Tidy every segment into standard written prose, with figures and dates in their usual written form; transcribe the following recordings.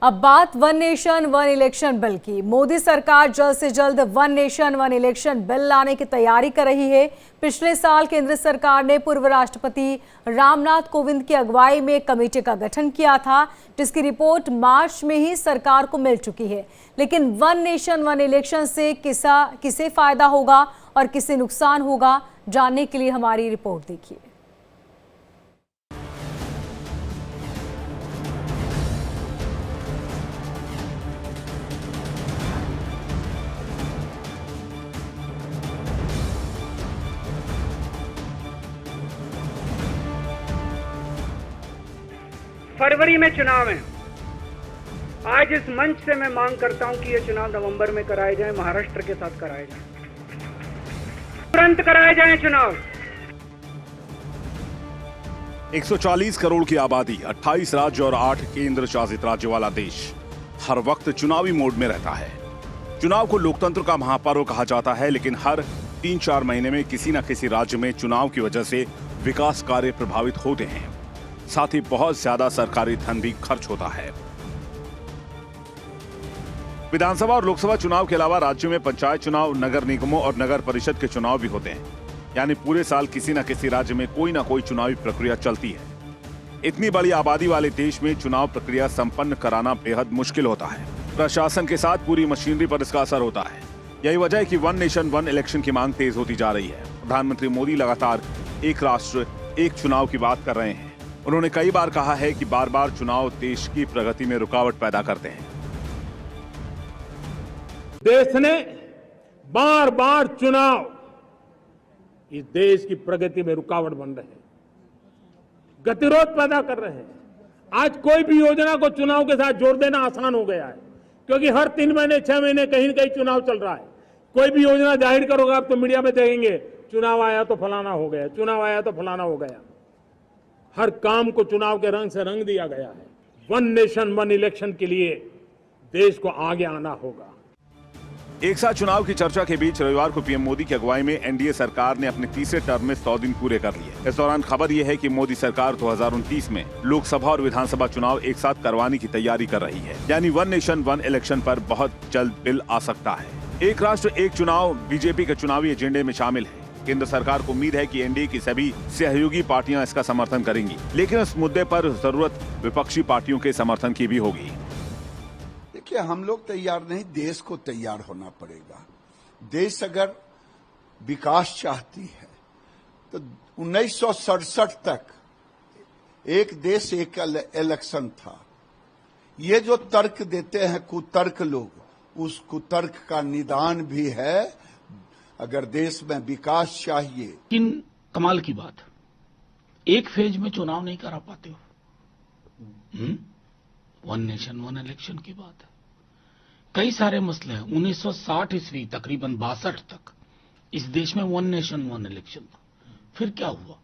अब बात one nation one election bill की। मोदी सरकार जल्द से जल्द one nation one election bill लाने की तैयारी कर रही है। पिछले साल केंद्र सरकार ने पूर्व राष्ट्रपति रामनाथ कोविंद की अगुवाई में एक कमेटी का गठन किया था, जिसकी रिपोर्ट मार्च में ही सरकार को मिल चुकी है। लेकिन वन नेशन वन इलेक्शन से किसे फायदा होगा और किसे नुकसान होगा, जानने के लिए हमारी रिपोर्ट देखिए। फरवरी में चुनाव है। आज इस मंच से मैं मांग करता हूं कि ये चुनाव नवंबर में कराए जाएं, महाराष्ट्र के साथ कराए जाएं, तुरंत कराए जाएं चुनाव। 140 करोड़ की आबादी, 28 राज्य और 8 केंद्र शासित राज्य वाला देश हर वक्त चुनावी मोड में रहता है। चुनाव को लोकतंत्र का महापर्व कहा जाता है, लेकिन हर 3-4 महीने में किसी न किसी राज्य में चुनाव की वजह से विकास कार्य प्रभावित होते हैं। साथ ही बहुत ज्यादा सरकारी धन भी खर्च होता है। विधानसभा और लोकसभा चुनाव के अलावा राज्यों में पंचायत चुनाव, नगर निगमों और नगर परिषद के चुनाव भी होते हैं। यानी पूरे साल किसी न किसी राज्य में कोई ना कोई चुनावी प्रक्रिया चलती है। इतनी बड़ी आबादी वाले देश में चुनाव प्रक्रिया संपन्न कराना बेहद मुश्किल होता है। प्रशासन के साथ पूरी मशीनरी पर इसका असर होता है। यही वजह है कि वन नेशन वन इलेक्शन की मांग तेज होती जा रही है। प्रधानमंत्री मोदी लगातार एक राष्ट्र एक चुनाव की बात कर रहे हैं। उन्होंने कई बार कहा है कि बार बार चुनाव देश की प्रगति में रुकावट पैदा करते हैं। देश ने बार बार चुनाव इस देश की प्रगति में रुकावट बन रहे हैं, गतिरोध पैदा कर रहे हैं। आज कोई भी योजना को चुनाव के साथ जोड़ देना आसान हो गया है, क्योंकि हर 3 महीने 6 महीने कहीं न कहीं चुनाव चल रहा है। कोई भी योजना जाहिर करोगे आप तो मीडिया में देखेंगे, चुनाव आया तो फलाना हो गया, चुनाव आया तो फलाना हो गया। हर काम को चुनाव के रंग से रंग दिया गया है। वन नेशन वन इलेक्शन के लिए देश को आगे आना होगा। एक साथ चुनाव की चर्चा के बीच रविवार को पीएम मोदी की अगुवाई में एनडीए सरकार ने अपने तीसरे टर्म में 100 दिन पूरे कर लिए। इस दौरान खबर यह है कि मोदी सरकार 2029 में लोकसभा और विधानसभा चुनाव एक साथ करवाने की तैयारी कर रही है। यानी वन नेशन वन इलेक्शन पर बहुत जल्द बिल आ सकता है। एक राष्ट्र एक चुनाव बीजेपी के चुनावी एजेंडे में शामिल है। केंद्र सरकार को उम्मीद है कि एनडीए की सभी सहयोगी पार्टियां इसका समर्थन करेंगी, लेकिन इस मुद्दे पर जरूरत विपक्षी पार्टियों के समर्थन की भी होगी। देखिए, हम लोग तैयार नहीं, देश को तैयार होना पड़ेगा। देश अगर विकास चाहती है तो 1967 तक एक देश एक इलेक्शन था। ये जो तर्क देते हैं कुतर्क लोग, उस कुतर्क का निदान भी है। अगर देश में विकास चाहिए, लेकिन कमाल की बात, एक फेज में चुनाव नहीं करा पाते हो। वन नेशन वन इलेक्शन की बात है। कई सारे मसले हैं। 1960 ईस्वी तकरीबन 62 तक इस देश में वन नेशन वन इलेक्शन था। फिर क्या हुआ?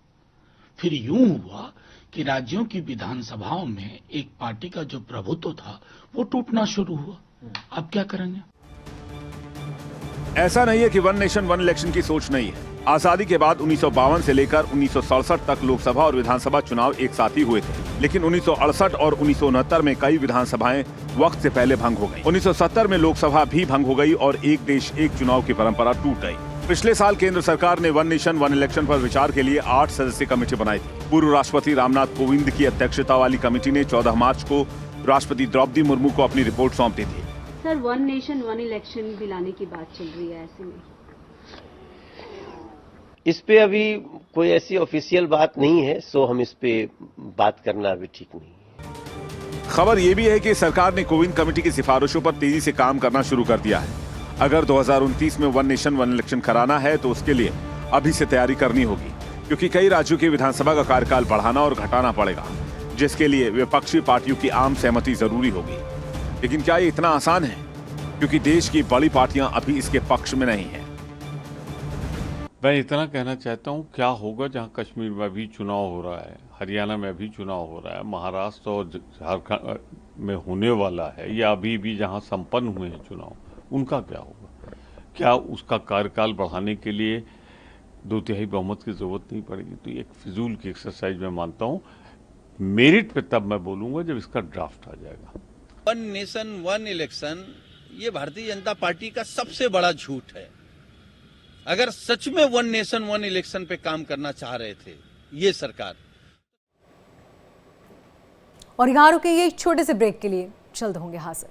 फिर यूं हुआ कि राज्यों की विधानसभाओं में एक पार्टी का जो प्रभुत्व था वो टूटना शुरू हुआ। अब क्या करेंगे? ऐसा नहीं है कि वन नेशन वन इलेक्शन की सोच नहीं है। आजादी के बाद 1952 से लेकर 1967 तक लोकसभा और विधानसभा चुनाव एक साथ ही हुए थे, लेकिन 1968 और 1969 में कई विधानसभाएं वक्त से पहले भंग हो गईं। 1970 में लोकसभा भी भंग हो गई और एक देश एक चुनाव की परंपरा टूट गई। पिछले साल केंद्र सरकार ने वन नेशन वन इलेक्शन पर विचार के लिए 8 सदस्यीय कमेटी बनाई थी। पूर्व राष्ट्रपति रामनाथ कोविंद की अध्यक्षता वाली कमेटी ने 14 मार्च को राष्ट्रपति द्रौपदी मुर्मू को अपनी रिपोर्ट सौंप दी थी। Sir, one nation one election भी लाने की बात चल रही है, ऐसे में इस पे अभी कोई ऐसी ऑफिशियल बात नहीं है, सो हम इस पे बात करना अभी ठीक नहीं है। खबर यह भी है कि सरकार ने कोविंद कमेटी की सिफारिशों पर तेजी से काम करना शुरू कर दिया है। अगर 2029 में वन नेशन वन इलेक्शन कराना है तो उसके लिए अभी से तैयारी करनी होगी, क्योंकि कई राज्यों की विधानसभा का कार्यकाल बढ़ाना और घटाना पड़ेगा, जिसके लिए विपक्षी पार्टियों की आम सहमति जरूरी होगी। लेकिन क्या ये इतना आसान है? क्योंकि देश की बड़ी पार्टियां अभी इसके पक्ष में नहीं हैं। मैं इतना कहना चाहता हूं, क्या होगा जहां कश्मीर में भी चुनाव हो रहा है, हरियाणा में भी चुनाव हो रहा है, महाराष्ट्र और झारखंड में होने वाला है, या अभी भी जहां संपन्न हुए हैं चुनाव, उनका क्या होगा? क्या उसका कार्यकाल बढ़ाने के लिए 2/3 बहुमत की जरूरत नहीं पड़ेगी? तो एक फिजूल की एक्सरसाइज मैं मानता हूं। मेरिट पे तब मैं बोलूंगा जब इसका ड्राफ्ट आ जाएगा। वन नेशन वन इलेक्शन ये भारतीय जनता पार्टी का सबसे बड़ा झूठ है। अगर सच में वन नेशन वन इलेक्शन पे काम करना चाह रहे थे ये सरकार। और यहाँ रुके ये एक छोटे से ब्रेक के लिए, जल्द होंगे हाजिर।